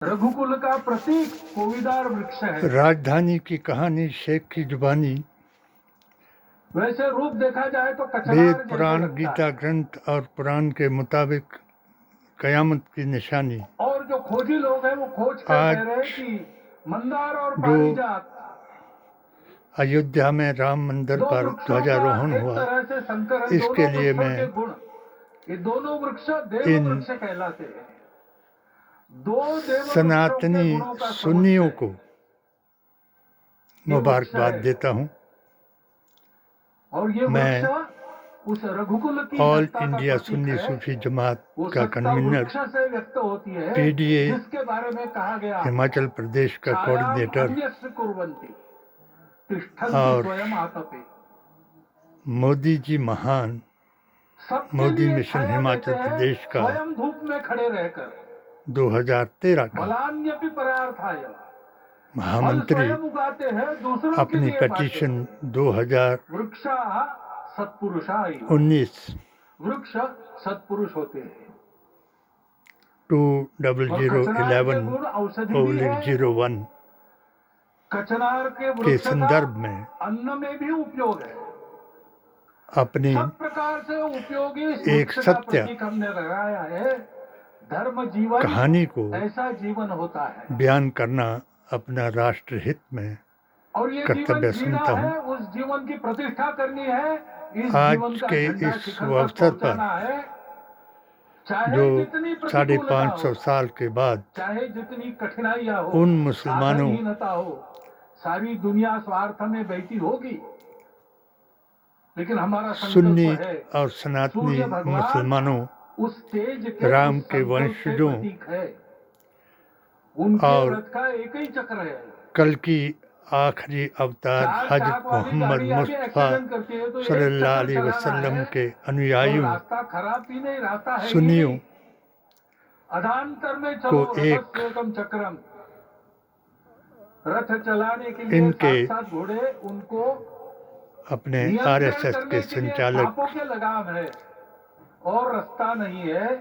रघुकुल का प्रतीक कोविदार वृक्ष है। राजधानी की कहानी शेख की जुबानी, वैसे रूप देखा जाए तो वेद कचनार जैसा पुराण लगता गीता है। ग्रंथ और पुराण के मुताबिक कयामत की निशानी। और जो खोजी लोग हैं वो खोज कर आज कह रहे हैं कि मंदार और जो पारिजात अयोध्या में राम मंदिर दो पर वृक्षों का ध्वजारोहण एक हुआ, तरह से संकर है। इसके दोनों लिए वृक्षों मैं के गुण, ये दोनों वृक्ष देव इन वृक्ष कहलाते हैं। दो देव वृक्षों के सनातनी गुणों का सुन्नियों को ये वृक्ष मुबारकबाद है। देता हूँ। और ये मैं वृक्ष उस रघुकुल की ऑल सत्ता का इंडिया प्रतीक सुन्नी है। सूफी जमात वो का सत्ता कन्वीनर, वृक्ष से व्यक्त होती है, पीडीए जिसके बारे में कहा गया हिमाचल प्रदेश का छायाम कोऑर्डिनेटर अन्यस्य कुर्वन्ति तिष्ठन्ति और स्वयं आतपे। मोदी जी महान, सबके मोदी लिए मिशन छाया हिमाचल देते हैं, प्रदेश का स्वयं धूप में खड़े रहकर 2013 का बलान्यपि परार्थाय, फल महामंत्री स्वयं उगाते हैं, दूसरों के अपनी लिए बांटते पिटीशन हैं। 2019 वृक्षा सत्पुरुषाय, वृक्ष सत्पुरुष होते हैं। 2011/01 कचनार के के वृक्ष का संदर्भ में अन्न में भी उपयोग है। अपनी सब प्रकार से उपयोगी इस एक वृक्ष का सत्य प्रतीक हमने लगाया है। धर्म जीवन कहानी को ऐसा जीवन होता है, बयान करना अपना राष्ट्र हित में और ये कर्तव्य जीवन जीना समझता हूँ। है, उस जीवन की प्रतिष्ठा करनी है, इस आज जीवन का के झंडा इस शिखर तक अवसर पहुंचाना पर है। चाहे जो जितनी प्रतिकूलता 550 हो, साल के बाद चाहे जितनी कठिनाइयां हो, उन मुसलमानों, साधनहीनता हो, सारी दुनिया स्वार्थ में बहती होगी, लेकिन हमारा सुन्नी संकल्प है और सनातनी सूर्य भगवान मुसलमानों उस तेज के, राम उस के संकल्प वंशजों प्रतीक है। उनके और व्रत का एक ही चक्र है। कल की आखिरी अवतार हजरत चाक वाली मोहम्मद गाड़ी आगे मुस्तफ़ा एक्सीडेंट करती है तो एक सल्लल्लाहु चक्कर अलैहि चलाना वसल्लम है, के और अनुयायियों रास्ता खराब भी नहीं, रास्ता है ही सुन्नियों नहीं। अधांतर में को चलो, एक रथस्वेकम चक्रम, रथ चलाने के लिए इनके 7 घोड़े, उनको अपने नियंत्रण आरएसएस करने के के लिए संचालक सांपों के लगाम है, और रास्ता नहीं है,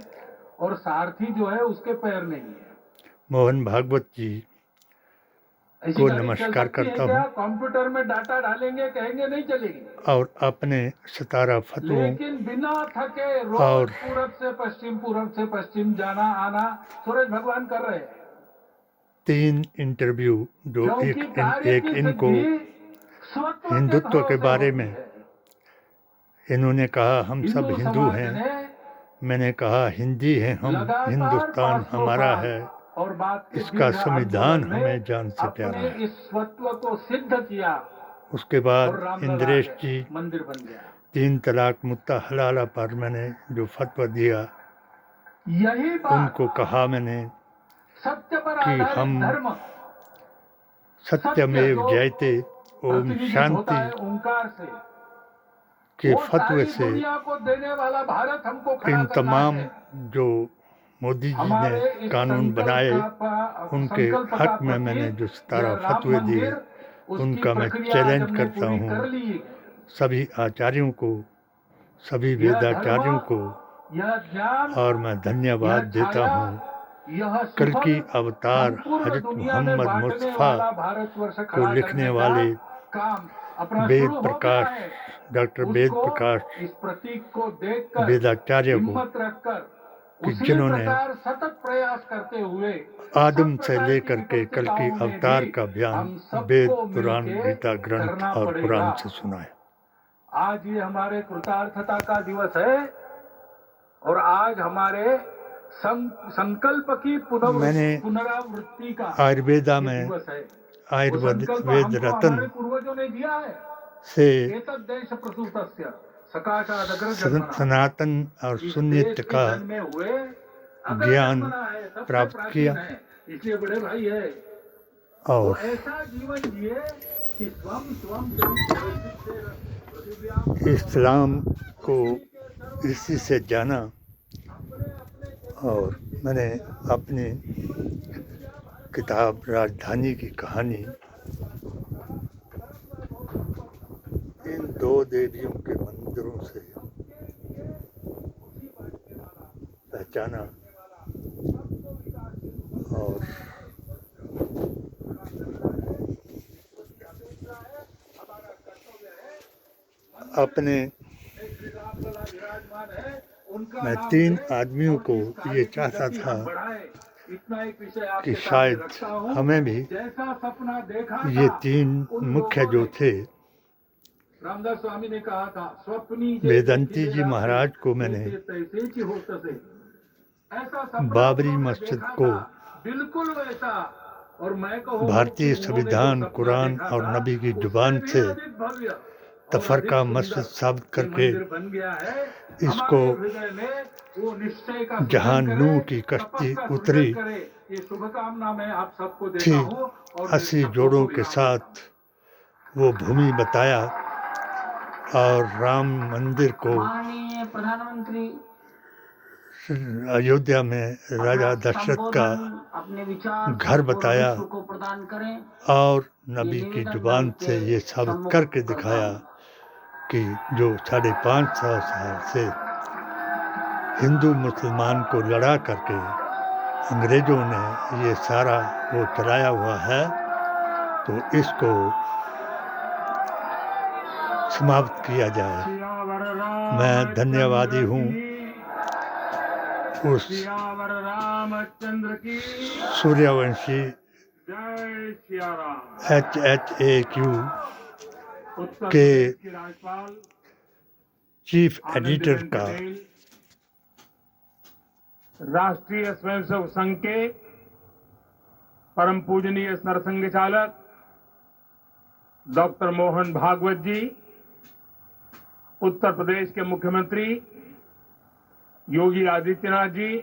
और सारथी जो है उसके पैर नहीं है। मोहन भागवत जी ऐसी को गाड़ी चल नमस्कार सकती है करता क्या? हूँ कंप्यूटर में डाटा डालेंगे, कहेंगे नहीं चलेगी। और अपने 17 फतवों लेकिन बिना थके रोज और पूरब से पश्चिम जाना आना सूरज भगवान कर रहे हैं। 3 इंटरव्यू जो क्योंकि कार्य एक की इनको सिद्धि स्वत्व हिंदुत्व के भरोसे बारे होती में है। इन्होंने कहा हम सब हिंदू हिंदू समाज हैं, ने मैंने कहा हिंदी हैं हम, लगातार हिंदुस्तान 500 हमारा साल है, और बात के इसका दीर्घ संविधान आंदोलन में हमें जान से प्यारा अपने है। इस स्वत्व को सिद्ध किया, उसके और बाद रामलला इंद्रेश है, जी मंदिर बन गया। 3 तलाक मुत्ता हलाला पर मैंने जो फतवा दिया, यही बात उनको कहा मैंने सत्य पर कि आधारित हम धर्म, सत्यमेव जो जयते ओम प्रतिनिधित होता शांति है ओंकार से, के वो फतवे सारी से दुनिया को देने वाला भारत हमको खड़ा इन करना तमाम है। जो मोदी जी हमारे ने इस कानून बनाए उनके संकल्प का हक में मैंने जो 17 राम फतवे दिए मंदिर, उसकी उनका मैं प्रक्रिया आज चैलेंज हमने करता पूरी हूँ कर ली। सभी आचार्यों को, सभी यह वेदाचार्यों को, धर्म, यह ज्ञान, और मैं धन्यवाद यह देता छाया, हूँ यह कल की सुफल अवतार संपूर्ण हजरत दुनिया में मोहम्मद बांटने मुस्तफ़ा वाला भारतवर्ष को खड़ा लिखने करने वाले का काम अपना वेद शुरू हो गया प्रकाश, है। डॉक्टर वेद उसको प्रकाश इस प्रतीक को देखकर, वेदाचार्य को, हिम्मत रखकर, कि उसी जिन्होंने प्रकार सतत प्रयास करते हुए आदम सब से प्रकार लेकर के कल की विपत्तिकाओं में अवतार भी का बयान हम वेद सबको पुराण मिलके गीता ग्रंथ करना और पड़ेगा। पुराण से सुनाया। आज ये हमारे कृतार्थता का दिवस है, और आज हमारे संकल्प की पुनरावृत्ति का आयुर्वेदा में दिवस है। आयुर्वेद संकल्प वेद हमको रत्न हमारे पूर्वजों ने दिया है। से एतद् देश प्रसूतस्य सकाशादग्र जन्मना, सनातन और इस सुन्नियत देश के का जन्मे हुए अग्र ज्ञान जन्मना है, सबसे प्राप्त प्राचीन किया है, इसलिए बड़े भाई है। वो और ऐसा जीवन जिए कि स्वम स्वम इस्लाम को इसी से जाना। और मैंने अपनी किताब राजधानी की कहानी इन 2 देवियों के मंदिरों से पहचाना, और अपने श्री रामलला विराजमान है, उनका मैं नाम 3 है आदमियों और को इस कार्य ये की चाहता गति था हम बढ़ाएं। इतना एक विषय कि आपके सामने शायद रखता हूं। हमें भी जैसा सपना देखा ये था 3 उन मुख्य लोगों जो ने, थे, रामदास स्वामी ने कहा था, स्वप्नी जे वेदांती देखिले जी राखे, महाराज को मैंने जैसे तैसे ही हो तसे। ऐसा सपना बाबरी उन्होंने मस्जिद देखा को था, बिल्कुल वैसा। और मैं कहूँ भारतीय कि उन्होंने जो संविधान, सपना कुरान देखा और था, नबी की उससे जुबान भी से अधिक भव्य और तफरका अधिक मस्जिद सुंदर साबित ये करके मंदिर बन गया है। इसको हमारे हृदय में वो निश्चय का जहां सृजन नूह करे, की कश्ती तपस का उतरी सृजन करे। ये शुभकामना मैं आप सबको थी, देता हूँ और 80 शब्दों जोड़ों को के विराम देता हूँ। साथ वो भूमि बताया और राम मंदिर को माननीय प्रधानमंत्री अयोध्या में राजा अपना दशरथ का संबोधन, अपने विचार घर संपूर्ण बताया विश्व को प्रदान करें, और ये नबी की निवेदन जुबान मैं से उनके ये साबित सम्मुख करके करता दिखाया हूं। कि जो 550 साल से हिंदू मुसलमान को लड़ा करके अंग्रेजों ने ये सारा वो चलाया हुआ है, तो इसको समाप्त किया जाए। मैं धन्यवादी हूँ उस सियावर रामचंद्र की सूर्यवंशी जय सिया राम। HHAQ उत्तर के प्रदेश की राज्यपाल चीफ एडिटर आनंदीबेन का पटेल, राष्ट्रीय स्वयंसेवक संघ के परम पूजनीय सरसंघ चालक डॉक्टर मोहन भागवत जी, उत्तर प्रदेश के मुख्यमंत्री योगी आदित्यनाथ जी,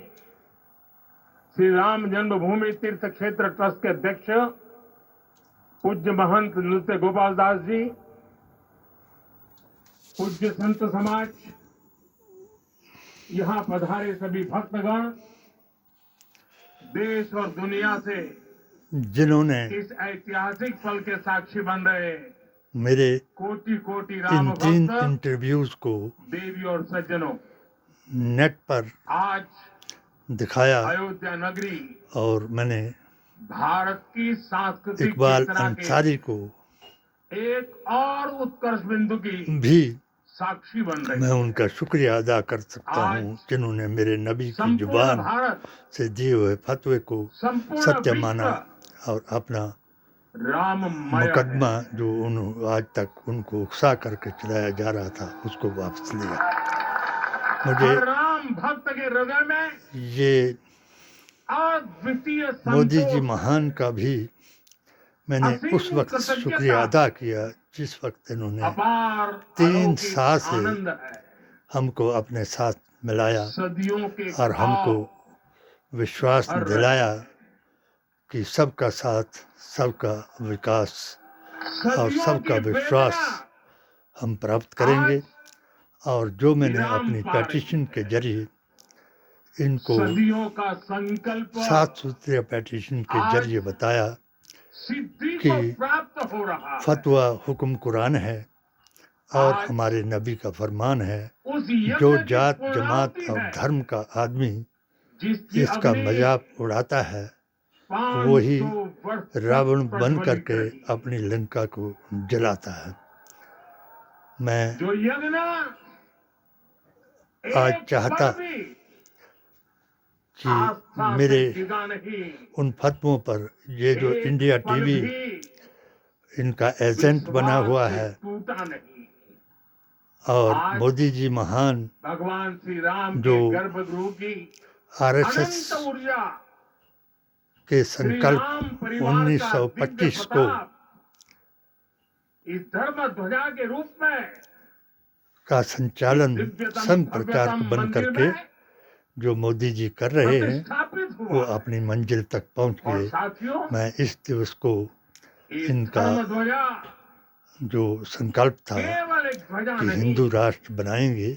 श्री राम जन्मभूमि तीर्थ क्षेत्र ट्रस्ट के अध्यक्ष पूज्य महंत नृत्य गोपाल दास जी, पूज्य संत समाज, यहाँ पधारे सभी भक्तगण, देश और दुनिया से जिन्होंने इस ऐतिहासिक पल के साक्षी बन रहे मेरे कोटि कोटि इन राम 3 भक्त इंटरव्यूज को देवी और सज्जनों, नेट पर आज दिखाया अयोध्या नगरी और मैंने भारत की सांस्कृतिक इकबाल चेतना के अंसारी को एक और उत्कर्ष बिंदु की भी साक्षी बन रही मैं है। उनका शुक्रिया अदा कर सकता आज हूँ, जिन्होंने मेरे नबी की संपूर्ण जुबान भारत, से दिए हुए फतवे को संपूर्ण सत्य विश्व माना और अपना राममय मुकदमा है। जो आज तक उनको उकसा करके चलाया जा रहा था उसको वापस लिया। मुझे हर राम भक्त के हृदय में ये अद्वितीय मोदी जी संतोष, महान का भी मैंने असीम उस वक्त कृतज्ञता, शुक्रिया अदा किया जिस वक्त इन्होंने अपार 3 अलौकिक साल से आनंद है। हमको अपने साथ मिलाया सदियों के और हमको भाव विश्वास भर रहे दिलाया हैं। कि सबका साथ, सबका विकास और सदियों सबका की विश्वास वेदना हम प्राप्त करेंगे। आज और जो मैंने विराम अपनी पा रही पेटिशन के है। जरिए इनको सदियों का संकल्प 7 सूत्रीय पेटिशन के आज जरिए बताया सिद्धि कि को प्राप्त हो रहा है। फतवा हुक्म कुरान है और आज हमारे नबी का फरमान है, उस यज्ञ जो की जात, जमात पूर्णाहुति और है, धर्म का आदमी जिसकी इसका अग्नि मजाक उड़ाता है, 500 वही वर्ष तक रावण बन प्रज्वलित करके रही। अपनी लंका को जलाता है। मैं जो यज्ञ आज एक चाहता पल भी कि आस्था से मेरे डिगा नहीं, उन फतवों पर ये जो एक इंडिया पल टीवी भी इनका एजेंट बना विश्वास हुआ से है टूटा नहीं। और आज मोदी जी महान भगवान श्री राम जो के गर्भगृह की RSS अनंत ऊर्जा, के श्री संकल्प राम परिवार का दिव्य 1925 को प्रताप इस धर्म ध्वजा के रूप में का संचालन दिव्यतम संप्रचारक भव्यतम बन मंदिर करके में जो मोदी जी कर रहे हैं प्रतिष्ठापित वो हुआ है। अपनी मंजिल तक पहुंच और गए। साथियों, मैं इस दिवस को ये इनका धर्म ध्वजा जो संकल्प था केवल एक ध्वजा कि नहीं, हिंदू राष्ट्र बनाएंगे,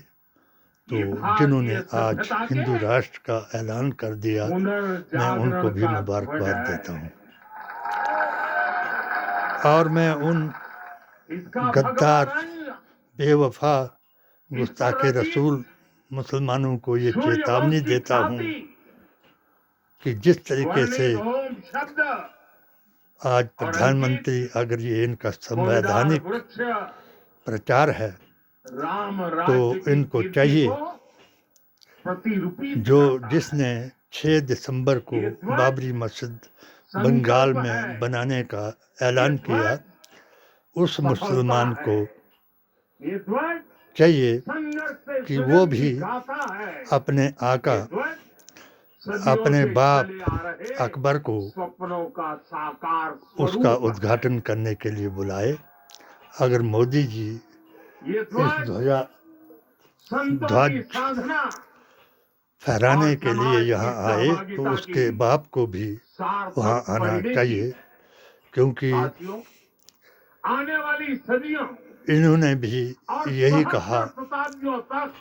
तो ये जिन्होंने भारतीय आज सभ्यता हिंदू के राष्ट्र का ऐलान कर दिया, मैं पुनर्जागरण उनको भी का मुबारकबाद ध्वज देता है। हूँ। और मैं उन इसका गद्दार, भगवान बेवफा, इस गुस्ताखे पर रसूल मुसलमानों को ये सूर्य चेतावनी वंश की देता हूँ ख्याति कि जिस तरीके से वर्णित ओम शब्द आज और प्रधानमंत्री, अगर ये इनका कोलिदार संवैधानिक वृक्ष प्रचार है राम राज्य की इनको कीर्ति चाहिए, को प्रतिरूपित जो करता है। जिसने 6 दिसंबर को ये ध्वज बाबरी मस्जिद बंगाल संकल्प में है, बनाने का ये ऐलान ध्वज किया, उस सफलता मुसलमान है, को ये ध्वज चाहिए संघर्ष से कि सृजन वो की भी गाथा है, अपने आका, ये ध्वज सदियों अपने से बाप चले आ रहे अकबर को स्वप्नों का साकार उसका स्वरूप है। उद्घाटन करने के लिए बुलाए। अगर मोदी जी ये इस ध्वज संतों ध्वज की साधना फहराने और के लिए समाज की यहाँ आए, तो सहभागिता उसके की बाप को भी वहाँ सार्थक आना परिणति चाहिए, है। क्योंकि साथियों, आने वाली सदियों इन्होंने भी और यही कहा, 72 शताब्दियों तक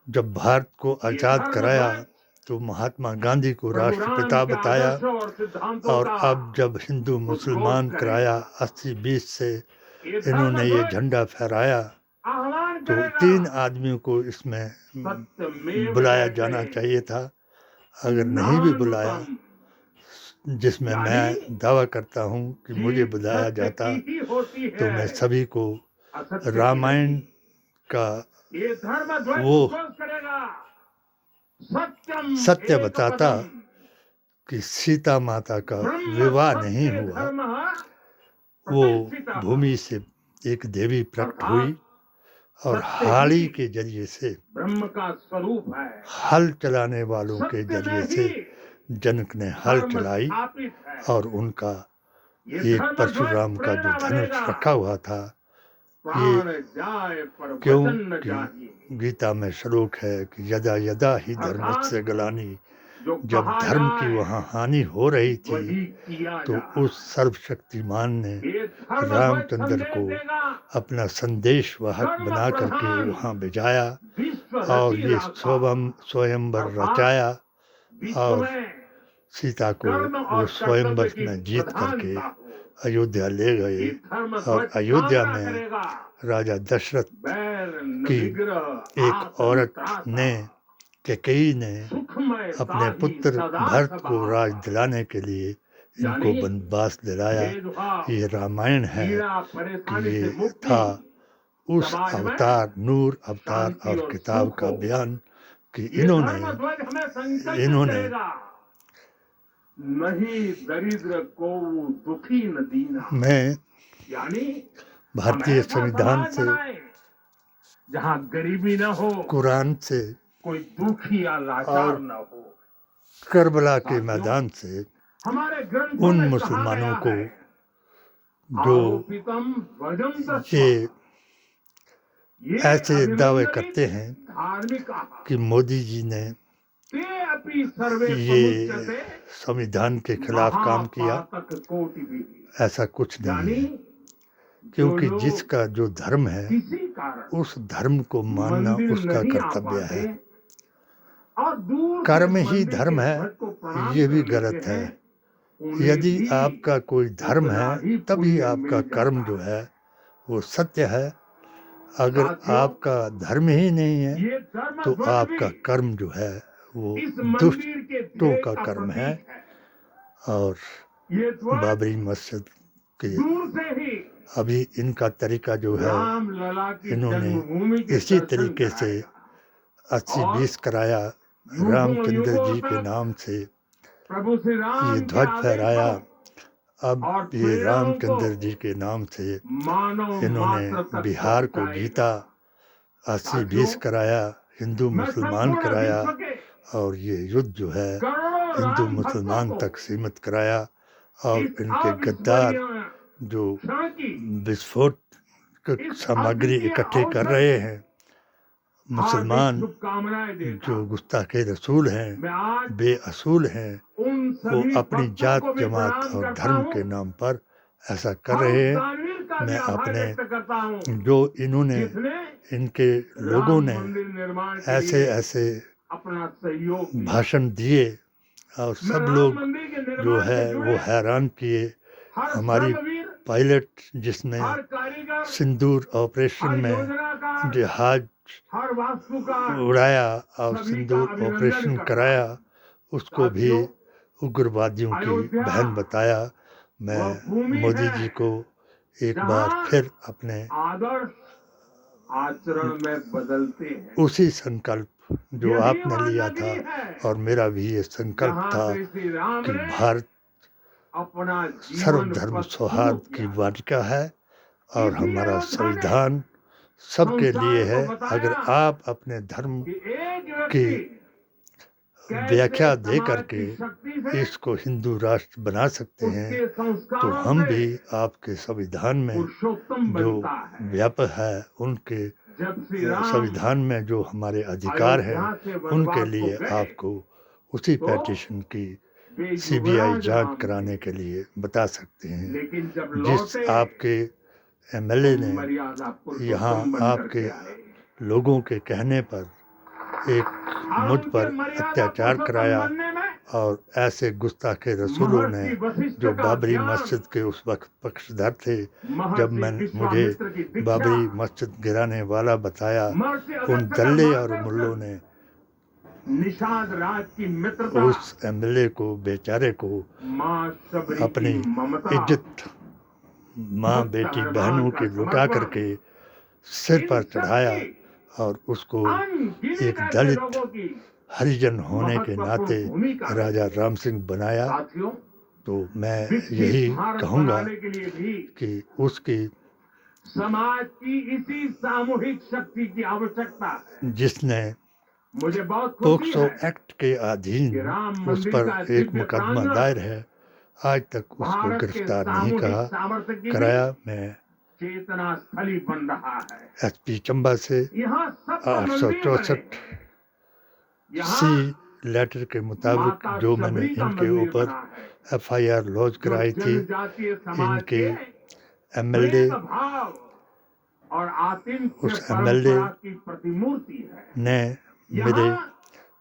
जब भारत को ये आज़ाद धर्म कराया ध्वज तो महात्मा गांधी को प्रभु राम राष्ट्रपिता के बताया, आदर्शों और सिद्धांतों और का अब जब हिंदू मुसलमान उद्घोष कराया करेगा। 80-20 से ये धर्म इन्होंने ये ध्वज झंडा फहराया, आह्वान तो करेगा 3 आदमियों को इसमें सत्यमेव बुलाया जयते जाना चाहिए था। अगर नहीं भी बुलाया, नान्नुतम, जिसमें यानी मैं दावा करता हूँ कि मुझे जीत बुलाया सत्य जाता, की ही होती तो है, मैं सभी को असत्य की रामायण नहीं। का ये धर्म ध्वज वो उद्घोष करेगा सत्यम सत्य एक बताता पदम, कि सीता माता का ब्रह्म विवाह सत्य नहीं हुआ, धर्म वो प्रतिष्ठिता, भूमि से एक देवी प्रकट हुई अर्थात और सत्य हाड़ी ही के जरिए से, ब्रह्म का स्वरूप है। हल चलाने वालों के सत्य जरिए में से ही जनक ने हल धर्म चलाई, स्थापित है। और उनका ये एक धर्म परशुराम ध्वज का जो प्रेरणा धनुष बनेगा, रखा हुआ था, प्राण जाए पर क्यों वचन न कि जाए, गीता में श्लोक है कि यदा यदा ही धर्मस्य ग्लानि, जो जब कहा धर्म की जाए वहाँ हानि हो रही थी, वही किया तो जाए। उस सर्वशक्तिमान ने ये धर्म ध्वज रामचंद्र संदेश को देगा अपना संदेश वाहक धर्म बना करके प्रधान वहाँ भेजाया, विश्व और रची ये राखा, स्वयंवर अर्थात रचाया, विश्व और में सीता को कर्म वो और स्वयंवर कर्तव्य की में जीत करके प्रधानता हो। अयोध्या ले गए, ये धर्म और ध्वज अयोध्या सामना में करेगा राजा दशरथ बैर की निग्रह एक आतंक औरत त्रासा, ने, कैकेयी ने, सुखमय अपने ताही पुत्र सदा भरत को सभा, राज दिलाने के लिए इनको यानी वनवास दिलाया। भेदभाव ये रामायण है पीड़ा कि परेशानी ये से मुक्ति, था उस समाज में अवतार, नूर अवतार शांति और और किताब सुख का हो। बयान कि ये धर्म ध्वज हमें संकल्पित इन्होंने करेगा, नहीं दरिद्र को दुखी न दीना, मैं यानी हम भारतीय ऐसा संविधान समाज से, बनाएं जहाँ गरीबी न हो, कुरान से, कोई दुखी या लाचार और न हो। करबला के साथियों, मैदान से हमारे ग्रंथों उन में कहा मुसलमानों गया को है, जो आरोपितम ध्वजम दस्वा, ये ये ऐसे दावे अभिनंदनित करते हैं धार्मिक कि मोदी जी ने ते अपि सर्वे ये प्रमुच्यते संविधान के खिलाफ काम किया, महापातक कोटि भी, ऐसा कुछ नहीं यानी है, जो क्योंकि लोग जिसका जो धर्म है किसी कारण उस धर्म को मानना मंदिर उसका नहीं आ कर्तव्य पाते है। और दूर से कर्म ही मंदिर धर्म के है, ध्वज को प्रणाम ये भी कर लेते गलत है। हैं, उन्हें यदि भी आपका कोई धर्म उतना है ही तभी पुण्य आपका मिल कर्म जाता जो है। है वो सत्य है। अगर साथियों, आपका धर्म ही नहीं है ये धर्म तो ध्वज आपका भी कर्म जो है वो इस मंदिर के दुष्टों ध्येय का का कर्म है। प्रतीक है। और ये ध्वज बाबरी मस्जिद के दूर से ही अभी इनका तरीका जो है, राम लला की इन्होंने जन्मभूमि के इसी दर्शन तरीके से कराएगा 80-20 कराया, युगों रामचंद्र युगों जी के तक नाम से प्रभु श्री राम ये के ध्वज फहराया। आदेशों अब और ये प्रेरणाओं रामचंद्र को जी के नाम से मानव इन्होंने मात्र तक बिहार को पहुंचाएगा। जीता, 80-20 साथियों, कराया, हिंदू मैं मुसलमान संपूर्ण कराया, विश्व के और ये युद्ध जो है करोड़ों हिंदू राम मुसलमान भक्तों तक सीमित कराया। और इस इनके गद्दार अविस्मरणीय जो क्षण की, विस्फोट इस सामग्री अद्वितीय इकट्ठे कर अवसर रहे की हैं, हार्दिक मुसलमान शुभकामनाएं देता जो हूं। गुस्ताखे रसूल हैं, मैं आज बेअसूल हैं, उन वो सभी अपनी भक्तों जात को भी जमात प्रणाम और करता धर्म हूं के नाम पर ऐसा कर और रहे उस हैं। दानवीर का भी मैं आभार अपने व्यक्त करता हूं जो इन्होंने जिसने इनके लोगों राम ने मंदिर निर्माण के ऐसे लिए ऐसे अपना सहयोग दिया। भाषण दिए और मैं सब राम लोग मंदिर के जो निर्माण है से वो जुड़े हैरान किए। हर हमारी सर्ववीर, पायलट जिसने हर कारीगर, सिंदूर ऑपरेशन हर में योजनाकार, जहाज हर वास्तुकार उड़ाया और सभी का सिंदूर अभिनंदन ऑपरेशन करता कराया, हूं। उसको भी साथियों, उग्रवादियों की अयोध्या बहन बताया। मैं वह भूमि मोदी है जी को एक बार जहां फिर अपने आदर्श आचरण में बदलते हैं। उसी संकल्प जो यही आपने वह लिया नदी था है और मेरा भी ये संकल्प जहाँ था से श्री राम कि ने भारत अपना जीवन सर्वधर्म पथ सौहार्द शुरू की किया। वाटिका है और इसी हमारा अयोध्या ने संविधान सबके लिए संसार है। को बताया अगर आप अपने धर्म कि एक की व्यक्ति व्याख्या कैसे दे समाज करके की शक्ति से इसको हिंदू राष्ट्र बना सकते हैं, उसके तो संस्कारों हम से भी आपके संविधान में पुरुषोत्तम जो बनता है। व्यापक है उनके जब श्री राम संविधान में जो हमारे अधिकार हैं अयोध्या से उनके वनवास हो लिए गए आपको उसी तो पेटिशन की वे सीबीआई युवराज जांच राम कराने थे। के लिए बता सकते हैं। लेकिन जब जिस लौटे आपके एमएलए तो ने मर्यादा यहाँ पुरुषोत्तम बन आपके करके आए। लोगों के कहने पर एक और मुझ उनके पर मर्यादा अत्याचार पुरुषोत्तम कराया बनने में और ऐसे गुस्ताखे रसूलों ने महर्षि वशिष्ठ जो का बाबरी ज्ञान, मस्जिद के उस वक्त पक्षधर थे, जब महर्षि मुझे विश्वामित्र की दीक्षा, बाबरी मस्जिद गिराने वाला बताया, महर्षि उन अगस्त्य का दल्ले और मार्गदर्शन, मुल्लों ने निषाद राज की मित्रता, उस एमएलए को बेचारे को माँ शबरी अपनी की ममता, इज्जत माँ भक्त बेटी हनुमान बहनों का की लुटा समर्पण, करके सिर पर इन चढ़ाया सबकी और उसको अनगिनत एक ऐसे दलित लोगों की हरिजन होने के महत्वपूर्ण नाते भूमिका है। राजा राम सिंह बनाया। साथियों, तो मैं विकसित यही भारत कहूँगा बनाने के लिए भी कि उसकी समाज की इसी सामूहिक शक्ति की आवश्यकता है। जिसने मुझे बहुत खुशी पोक्सो है एक्ट के अधीन कि राम उस मंदिर पर का एक दिव्य मुकदमा प्रांगण दायर है, आज तक उसको भारत के गिरफ्तार नहीं सामूहिक सामर्थ्य की भी कराया। मैं चेतना स्थली बन रहा है। एसपी चंबा से यहाँ सत्य मंदिर 864 बने, यहाँ सी लेटर के मुताबिक माता जो मैंने शबरी का इनके मंदिर ऊपर बना है, एफआईआर लॉन्च जो कराई थी, जनजातीय समाज इनके के एमएलए प्रेम भाव और आतिथ्य उस एमएलए परंपरा की प्रतिमूर्ति है। ने मेरे यहाँ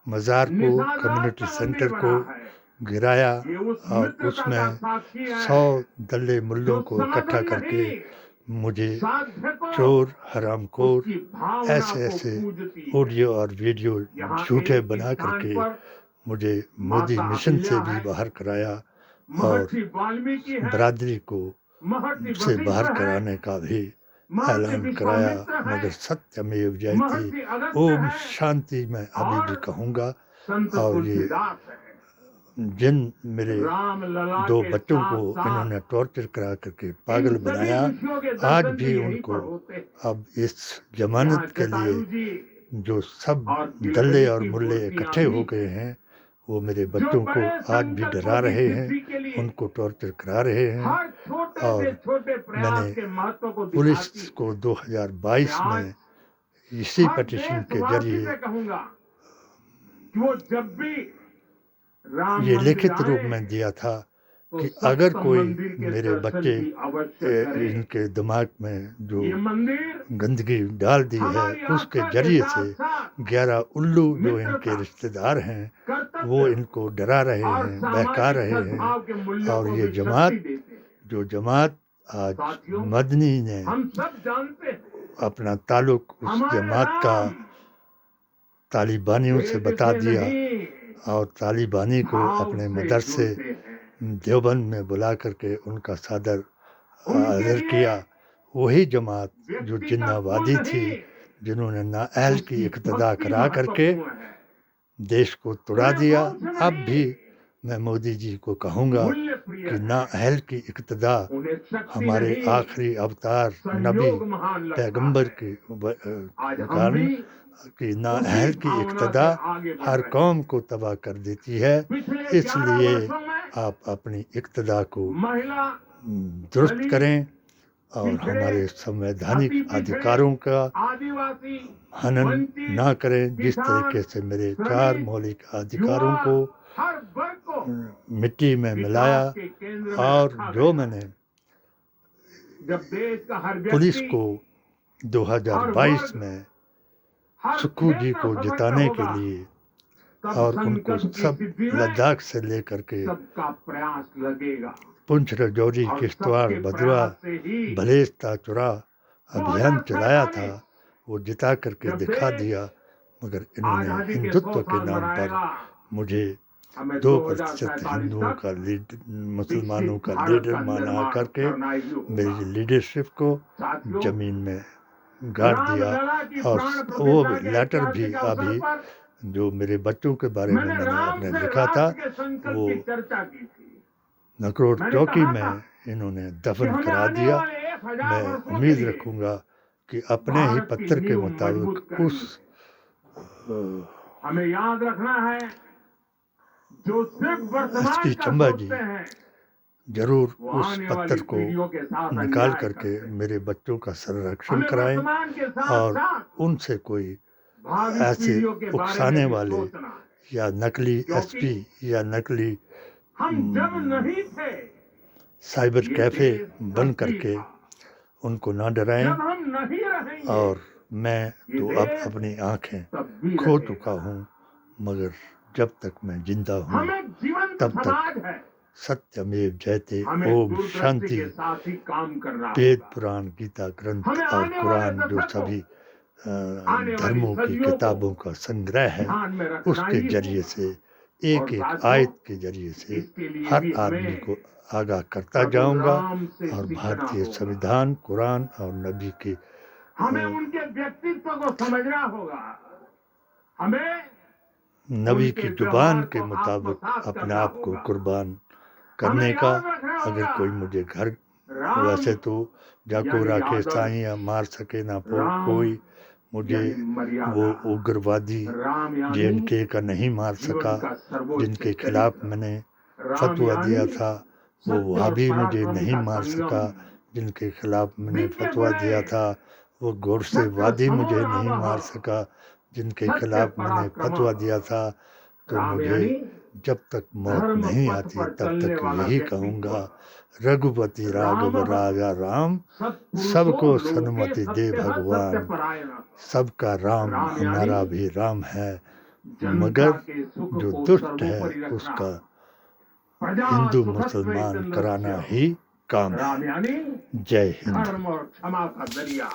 मज़ार को, निषाद राज कम्युनिटी का सेंटर मंदिर को बना है। गिराया ये उस और मित्रता का उसमें साक्षी है 100 दल्ले मुल्लों जो को इकट्ठा साधन करके नहीं, मुझे साध्य को चोर, हरामखोर, उसकी भावना ऐसे को ऐसे पूजती है। ऑडियो और वीडियो यहाँ झूठे एक ही बना स्थान करके पर मुझे मोदी माता मिशन से अहिल्या भी है, बाहर कराया और महर्षि वाल्मीकि है, बरादरी को महर्षि से बाहर वशिष्ठ है, कराने का भी महर्षि ऐलान कराया। विश्वामित्र है, मगर सत्यमेव जयते, महर्षि अगस्त्य ओम है शांति मैं अभी भी और कहूँगा। संत और ये तुलसीदास है। जिन मेरे राम लला 2 के बच्चों को साथ साथ इन्होंने टॉर्चर करा करके इन पागल सभी बनाया, ऋषियों के आज दर्शन भी भी यहीं उनको पर होते हैं। अब इस यहाँ जमानत के जटायु लिए जी जो सब और दल्ले गिलहरी और की मुल्ले मूर्तियां इकट्ठे हो भी गए हैं, वो मेरे जो बच्चों को बड़े आज भी डरा संकल्पों की रहे हैं, सिद्धि के लिए उनको टॉर्चर करा रहे हैं। हर छोटे से और छोटे प्रयास मैंने के महत्व को पुलिस दिखाती को है। 2022 मैं में आज इसी हर पिटीशन के देशवासी जरिए से कहूंगा कि वो जब भी राम ये मंदिर लिखित रूप आए में दिया था तो कि अगर सप्तम कोई मंदिर के मेरे दर्शन बच्चे भी अवश्य करें। इनके दिमाग में जो ये मंदिर गंदगी डाल दी है हमारी उसके आस्था के जरिए साथ से साथ 11 उल्लू जो मित्रता, इनके रिश्तेदार हैं कर्तव्य वो इनको डरा रहे और हैं, बहका सामाजिक रहे हैं। सद्भाव के मूल्यों और को ये भी जमात शक्ति देते हैं। जो जमात आज साथियों, मदनी ने हम सब जानते हैं अपना ताल्लुक उस हमारे जमात का राम तालिबानियों से वेद बता से दिया नहीं और तालिबानी को भाव अपने से मदरसे जुड़ते हैं। देवबंद में बुला करके उनका सादर उनके आदर लिए किया। वही जमात जो व्यक्ति का जिन्नावादी कुल थी, नहीं, जिन्होंने नाअहल की उसकी इक्तदा भक्ति करा करके महत्वपूर्ण है। देश को तुड़ा उन्हें दिया। वंश अब नहीं, भी मैं मोदी जी को कहूँगा मूल्य प्रिय कि है। नाअहल की इक्तदा उन्हें शक्ति हमारे नहीं, आखिरी अवतार नबी सहयोग महान लगता पैगंबर है। के आज हम कारण भी कि नाअहल उसी की भावना इक्तदा से आगे बढ़ हर रहे हैं। कौम को तबाह कर देती है। पिछले 11 इसलिए वर्षों में आप अपनी इक्तदा को महिला, दुरुस्त दलित, करें और पिछड़े, हमारे संवैधानिक अति पिछड़े, अधिकारों का आदिवासी, हनन वंचित, ना करें। जिस किसान, तरीके से मेरे श्रमिक, 4 मौलिक अधिकारों युवा, को हर वर्ग को मिट्टी में मिलाया विकास के केंद्र में और रखा जो गया। मैंने जब देश का हर पुलिस व्यक्ति, को हर 2022 वर्ग, में हर सुक्खू जी क्षेत्र को सशक्त जिताने होगा, के लिए तब और उनको संकल्प की सब सिद्धि में लद्दाख से लेकर के सबका प्रयास लगेगा। पुंछ, राजौरी, और किश्तवाड़, सबके भदवा, प्रयास से ही भलेस, ताचुरा अभियान चलाया था, 2047 वो जिता करके जब दिखा देश दिया। मगर इन्होंने आजादी के 100 हिंदुत्व के साल नाम पर मनाएगा, मुझे हमें 2% 2047 हिंदुओं तक का मुसलमानों का भारत लीडर का माना निर्माण करके करना ही होगा। मेरी लीडरशिप को साथियों, जमीन में गाड़ दिया। रामलला की और प्राण वो प्रतिष्ठा के लेटर भी ऐतिहासिक अवसर अभी पर जो मेरे बच्चों के बारे में मैंने मैंने राम अपने से लिखा था, राष्ट्र के संकल्प वो की चर्चा की थी। नकरोट मैंने चौकी कहा में था इन्होंने कि दफन हमें करा आने दिया। वाले 1000 मैं वर्षों के उम्मीद लिए रखूंगा कि अपने ही भारत की पत्र के नींव मुताबिक मजबूत करनी उस हमें याद रखना है, जो सिर्फ वर्तमान एसपी का चंबा जी सोचते हैं जरूर वो उस आने पत्र वाली को पीढ़ियों के साथ निकाल अन्याय करके करते हैं। मेरे बच्चों का संरक्षण हमें कराएं वर्तमान के साथ और साथ उनसे कोई भावी ऐसे पीढ़ियों के बारे उकसाने में भी वाले सोचना है। या नकली क्योंकि एसपी या नकली हम जब नहीं थे साइबर ये कैफे देश बन तब भी करके था। उनको ना डराएं। जब हम नहीं रहेंगे और मैं ये तो अब देश अपनी आंखें तब भी खो रहेगा। चुका हूँ, मगर जब तक मैं जिंदा हूँ हम एक जीवंत तब समाज तक है। सत्यमेव जयते हमें ओम दूरदृष्टि शांति। के साथ ही काम करना वेद होगा। पुराण गीता ग्रंथ हमें और आने वाले कुरान जो दशकों सभी आने वाली धर्मों की सदियों को किताबों का संग्रह है, ध्यान में रखना उसके ही जरिए होगा। से और एक एक साथियों, आयत के जरिए से इसके लिए हर भी आदमी हमें को आगाह करता प्रभु जाऊंगा। राम से और सीखना भारतीय होगा। संविधान, कुरान और नबी की हमें उनके व्यक्तित्व को समझना होगा। हमें नबी उनके की जुबान व्यवहार के को मुताबिक आत्मसात अपने करना आप को होगा। कुर्बान हमें करने का। याद रखना अगर होगा, कोई मुझे घर राम वैसे तो जाको यानी राखे आदर्श, साईं या मार सके ना राम कोई मुझे यानी वो मर्यादा, उग्रवादी राम यानी जेएनके का नहीं मार जीवन सका का सर्वोच्च जिनके खिलाफ चरित्र, मैंने राम फतवा दिया यानी था। वो सत्य और वहाबी मुझे पराक्रम नहीं का मार संगम, सका जिनके खिलाफ मैंने दिव्य फतवा गुणे, दिया था। वो गोरसेवादी सत्य मुझे नहीं समोरावह, मार सका जिनके सत्य खिलाफ मैंने पराक्रमः। फतवा दिया था। तो राम मुझे यानी जब तक मौत धर्म नहीं पथ आती पर तब चलने तक वाला यही व्यक्तित्व। कहूँगा, रघुपति राघव रामः राजा राम, सत्पुरुषो सबको लोके सन्मति दे सत्यः भगवान। सत्यपरायणः। सबका राम राम हमारा यानी भी राम है, जनता मगर के सुख जो को दुष्ट है सर्वोपरि रखना, उसका प्रजा हिंदू सुखस्व मुसलमान हितस्य। कराना ही काम है। राम यानी जय हिंद। धर्म और क्षमा का जरिया।